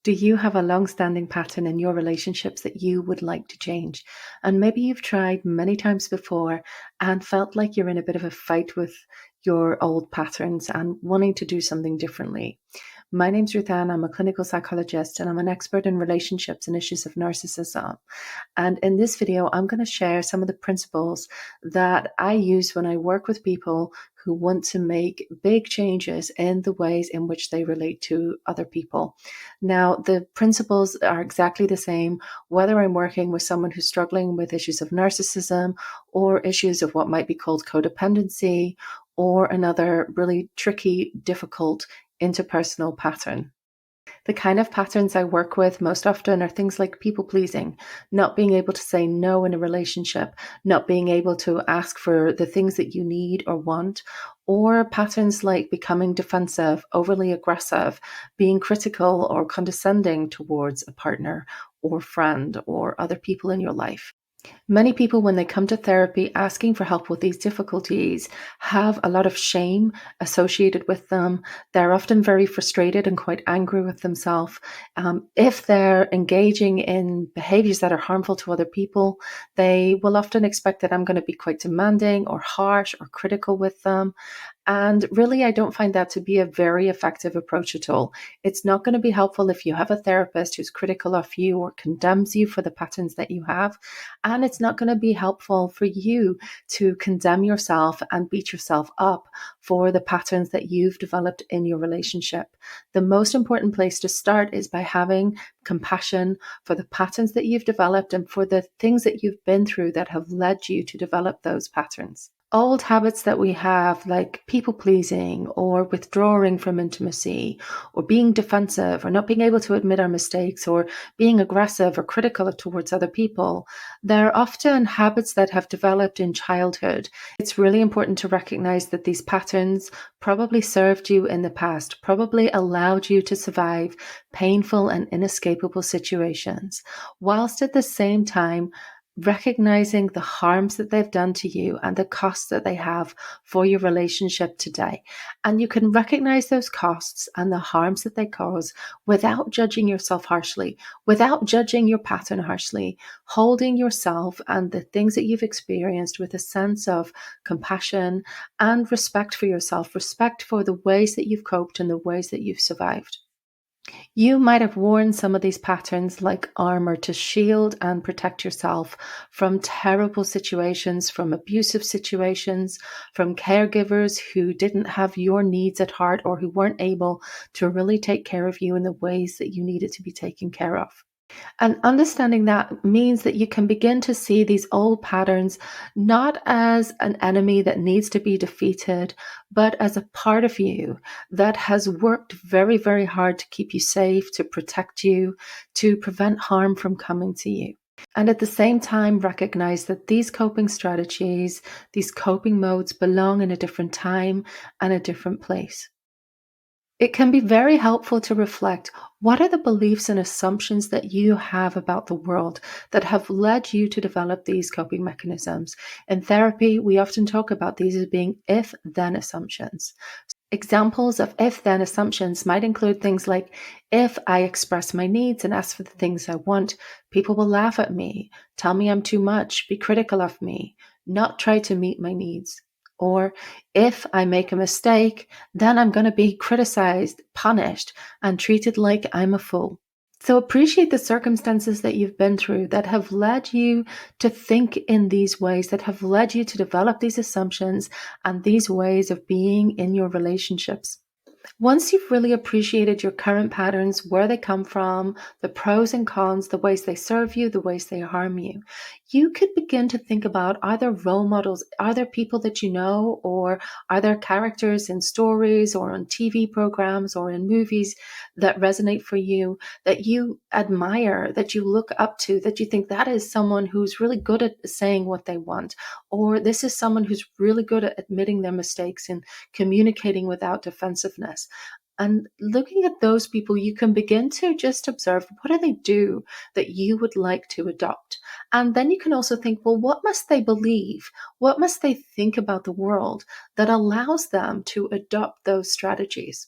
Do you have a long-standing pattern in your relationships that you would like to change? And maybe you've tried many times before and felt like you're in a bit of a fight with your old patterns and wanting to do something differently. My name's Ruth Ann. I'm a clinical psychologist and I'm an expert in relationships and issues of narcissism. And in this video, I'm going to share some of the principles that I use when I work with people who want to make big changes in the ways in which they relate to other people. Now, the principles are exactly the same, whether I'm working with someone who's struggling with issues of narcissism or issues of what might be called codependency or another really tricky, difficult interpersonal pattern. The kind of patterns I work with most often are things like people pleasing, not being able to say no in a relationship, not being able to ask for the things that you need or want, or patterns like becoming defensive, overly aggressive, being critical or condescending towards a partner or friend or other people in your life. Many people, when they come to therapy asking for help with these difficulties, have a lot of shame associated with them. They're often very frustrated and quite angry with themselves. If they're engaging in behaviors that are harmful to other people, they will often expect that I'm going to be quite demanding or harsh or critical with them. And really, I don't find that to be a very effective approach at all. It's not going to be helpful if you have a therapist who's critical of you or condemns you for the patterns that you have. And it's not going to be helpful for you to condemn yourself and beat yourself up for the patterns that you've developed in your relationship. The most important place to start is by having compassion for the patterns that you've developed and for the things that you've been through that have led you to develop those patterns. Old habits that we have, like people pleasing or withdrawing from intimacy or being defensive or not being able to admit our mistakes or being aggressive or critical towards other people, they're often habits that have developed in childhood. It's really important to recognize that these patterns probably served you in the past, probably allowed you to survive painful and inescapable situations, whilst at the same time recognizing the harms that they've done to you and the costs that they have for your relationship today. And you can recognize those costs and the harms that they cause without judging yourself harshly, without judging your pattern harshly, holding yourself and the things that you've experienced with a sense of compassion and respect for yourself, respect for the ways that you've coped and the ways that you've survived. You might have worn some of these patterns like armor to shield and protect yourself from terrible situations, from abusive situations, from caregivers who didn't have your needs at heart or who weren't able to really take care of you in the ways that you needed to be taken care of. And understanding that means that you can begin to see these old patterns not as an enemy that needs to be defeated, but as a part of you that has worked very, very hard to keep you safe, to protect you, to prevent harm from coming to you. And at the same time, recognize that these coping strategies, these coping modes belong in a different time and a different place. It can be very helpful to reflect, what are the beliefs and assumptions that you have about the world that have led you to develop these coping mechanisms? In therapy, we often talk about these as being if-then assumptions. Examples of if-then assumptions might include things like, if I express my needs and ask for the things I want, people will laugh at me, tell me I'm too much, be critical of me, not try to meet my needs. Or if I make a mistake, then I'm going to be criticized, punished, and treated like I'm a fool. So appreciate the circumstances that you've been through that have led you to think in these ways, that have led you to develop these assumptions and these ways of being in your relationships. Once you've really appreciated your current patterns, where they come from, the pros and cons, the ways they serve you, the ways they harm you, you could begin to think about, are there role models, are there people that you know, or are there characters in stories or on TV programs or in movies that resonate for you, that you admire, that you look up to, that you think that is someone who's really good at saying what they want, or this is someone who's really good at admitting their mistakes and communicating without defensiveness. And looking at those people, you can begin to just observe, what do they do that you would like to adopt? And then you can also think, well, what must they believe? What must they think about the world that allows them to adopt those strategies?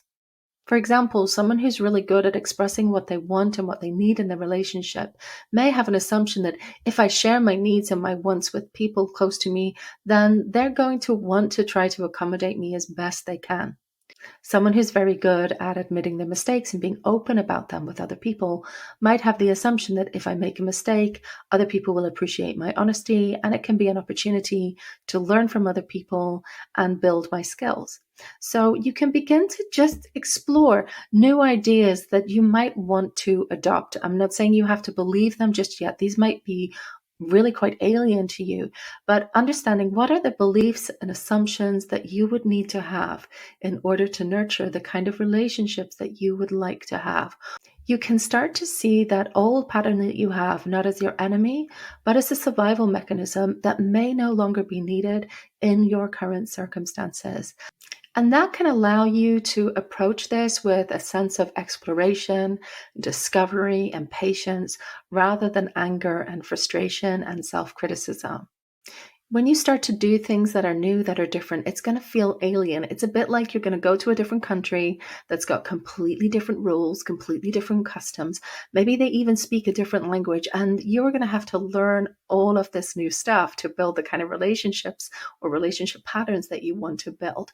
For example, someone who's really good at expressing what they want and what they need in the relationship may have an assumption that if I share my needs and my wants with people close to me, then they're going to want to try to accommodate me as best they can. Someone who's very good at admitting their mistakes and being open about them with other people might have the assumption that if I make a mistake, other people will appreciate my honesty, and it can be an opportunity to learn from other people and build my skills. So you can begin to just explore new ideas that you might want to adopt. I'm not saying you have to believe them just yet. These might be really quite alien to you, but understanding what are the beliefs and assumptions that you would need to have in order to nurture the kind of relationships that you would like to have. You can start to see that old pattern that you have not as your enemy, but as a survival mechanism that may no longer be needed in your current circumstances. And that can allow you to approach this with a sense of exploration, discovery, and patience rather than anger and frustration and self criticism. When you start to do things that are new, that are different, it's going to feel alien. It's a bit like you're going to go to a different country that's got completely different rules, completely different customs. Maybe they even speak a different language, and you're going to have to learn all of this new stuff to build the kind of relationships or relationship patterns that you want to build.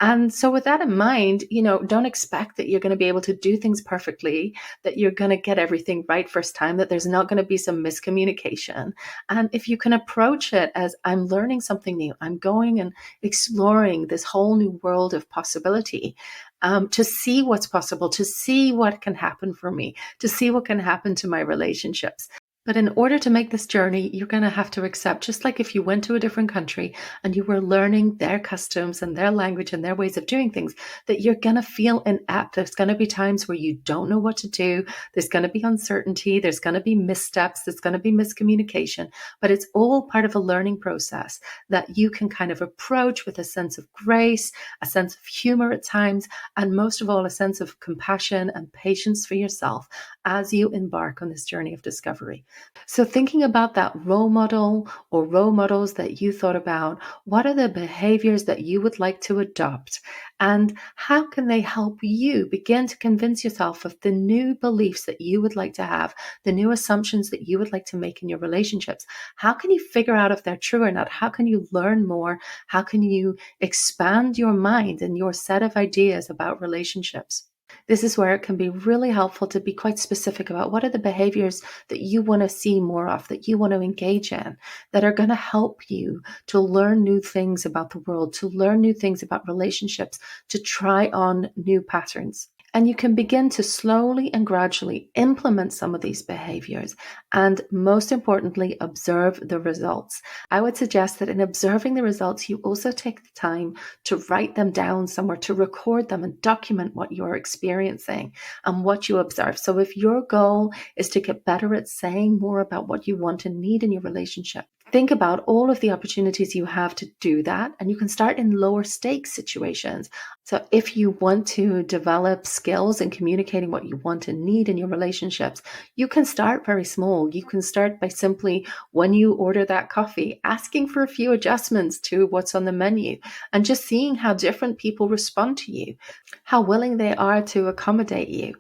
And so with that in mind, don't expect that you're going to be able to do things perfectly, that you're going to get everything right first time, that there's not going to be some miscommunication. And if you can approach it as I'm learning something new, I'm going and exploring this whole new world of possibility, to see what's possible, to see what can happen for me, to see what can happen to my relationships. But in order to make this journey, you're going to have to accept, just like if you went to a different country and you were learning their customs and their language and their ways of doing things, that you're going to feel inept. There's going to be times where you don't know what to do. There's going to be uncertainty. There's going to be missteps. There's going to be miscommunication. But it's all part of a learning process that you can kind of approach with a sense of grace, a sense of humor at times, and most of all, a sense of compassion and patience for yourself as you embark on this journey of discovery. So thinking about that role model or role models that you thought about, what are the behaviors that you would like to adopt? And how can they help you begin to convince yourself of the new beliefs that you would like to have, the new assumptions that you would like to make in your relationships? How can you figure out if they're true or not? How can you learn more? How can you expand your mind and your set of ideas about relationships? This is where it can be really helpful to be quite specific about what are the behaviors that you want to see more of, that you want to engage in, that are going to help you to learn new things about the world, to learn new things about relationships, to try on new patterns. And you can begin to slowly and gradually implement some of these behaviors and, most importantly, observe the results. I would suggest that in observing the results, you also take the time to write them down somewhere, to record them and document what you're experiencing and what you observe. So if your goal is to get better at saying more about what you want and need in your relationship, think about all of the opportunities you have to do that, and you can start in lower stakes situations. So if you want to develop skills in communicating what you want and need in your relationships, you can start very small. You can start by simply, when you order that coffee, asking for a few adjustments to what's on the menu and just seeing how different people respond to you, how willing they are to accommodate you.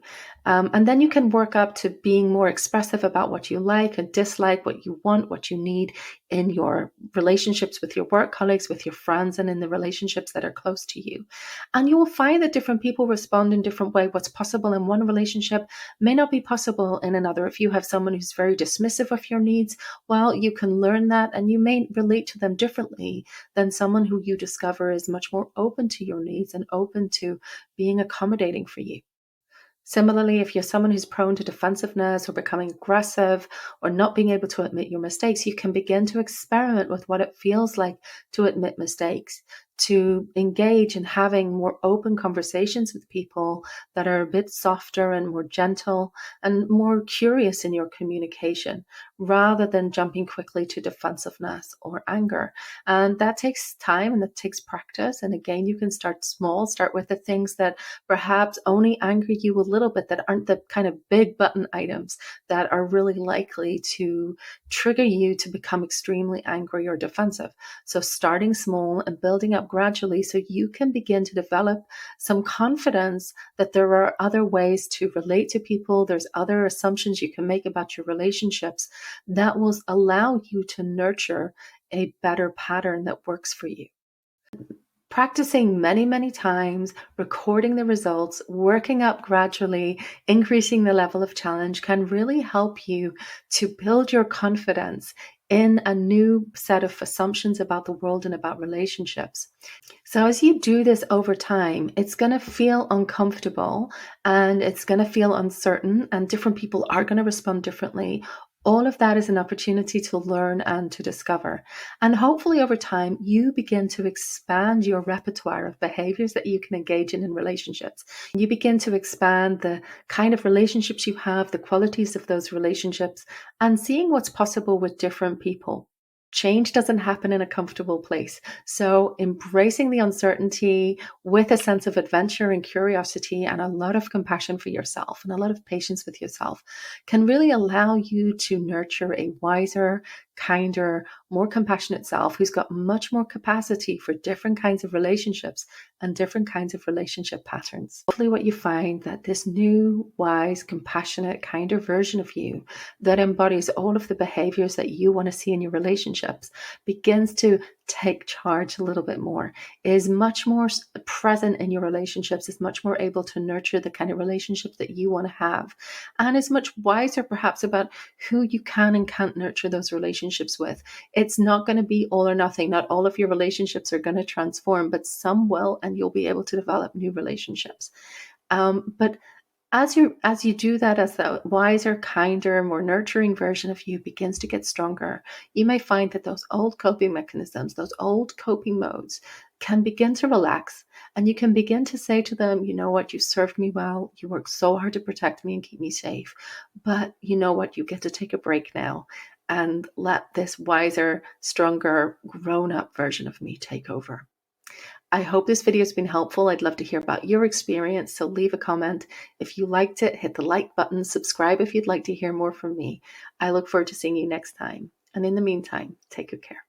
And then you can work up to being more expressive about what you like and dislike, what you want, what you need in your relationships with your work colleagues, with your friends, and in the relationships that are close to you. And you will find that different people respond in different ways. What's possible in one relationship may not be possible in another. If you have someone who's very dismissive of your needs, well, you can learn that and you may relate to them differently than someone who you discover is much more open to your needs and open to being accommodating for you. Similarly, if you're someone who's prone to defensiveness or becoming aggressive or not being able to admit your mistakes, you can begin to experiment with what it feels like to admit mistakes, to engage in having more open conversations with people that are a bit softer and more gentle and more curious in your communication, rather than jumping quickly to defensiveness or anger. And that takes time and that takes practice. And again, you can start small, start with the things that perhaps only anger you a little bit, that aren't the kind of big button items that are really likely to trigger you to become extremely angry or defensive. So starting small and building up gradually so you can begin to develop some confidence that there are other ways to relate to people. There's other assumptions you can make about your relationships that will allow you to nurture a better pattern that works for you. Practicing many, many times, recording the results, working up gradually, increasing the level of challenge can really help you to build your confidence in a new set of assumptions about the world and about relationships. So as you do this over time, it's going to feel uncomfortable and it's going to feel uncertain, and different people are going to respond differently. All of that is an opportunity to learn and to discover. And hopefully over time, you begin to expand your repertoire of behaviors that you can engage in relationships. You begin to expand the kind of relationships you have, the qualities of those relationships, and seeing what's possible with different people. Change doesn't happen in a comfortable place. So embracing the uncertainty with a sense of adventure and curiosity and a lot of compassion for yourself and a lot of patience with yourself can really allow you to nurture a wiser, kinder, more compassionate self who's got much more capacity for different kinds of relationships and different kinds of relationship patterns. Hopefully what you find that this new, wise, compassionate, kinder version of you that embodies all of the behaviors that you want to see in your relationships begins to take charge a little bit more, is much more present in your relationships, is much more able to nurture the kind of relationships that you want to have, and is much wiser perhaps about who you can and can't nurture those relationships with. It's not going to be all or nothing. Not all of your relationships are going to transform, but some will, and you'll be able to develop new relationships. But as you do that, as the wiser, kinder, more nurturing version of you begins to get stronger, you may find that those old coping mechanisms, those old coping modes can begin to relax, and you can begin to say to them, you know what, you served me well, you worked so hard to protect me and keep me safe, but you know what, you get to take a break now and let this wiser, stronger, grown-up version of me take over. I hope this video has been helpful. I'd love to hear about your experience, so leave a comment. If you liked it, hit the like button, subscribe if you'd like to hear more from me. I look forward to seeing you next time. And in the meantime, take good care.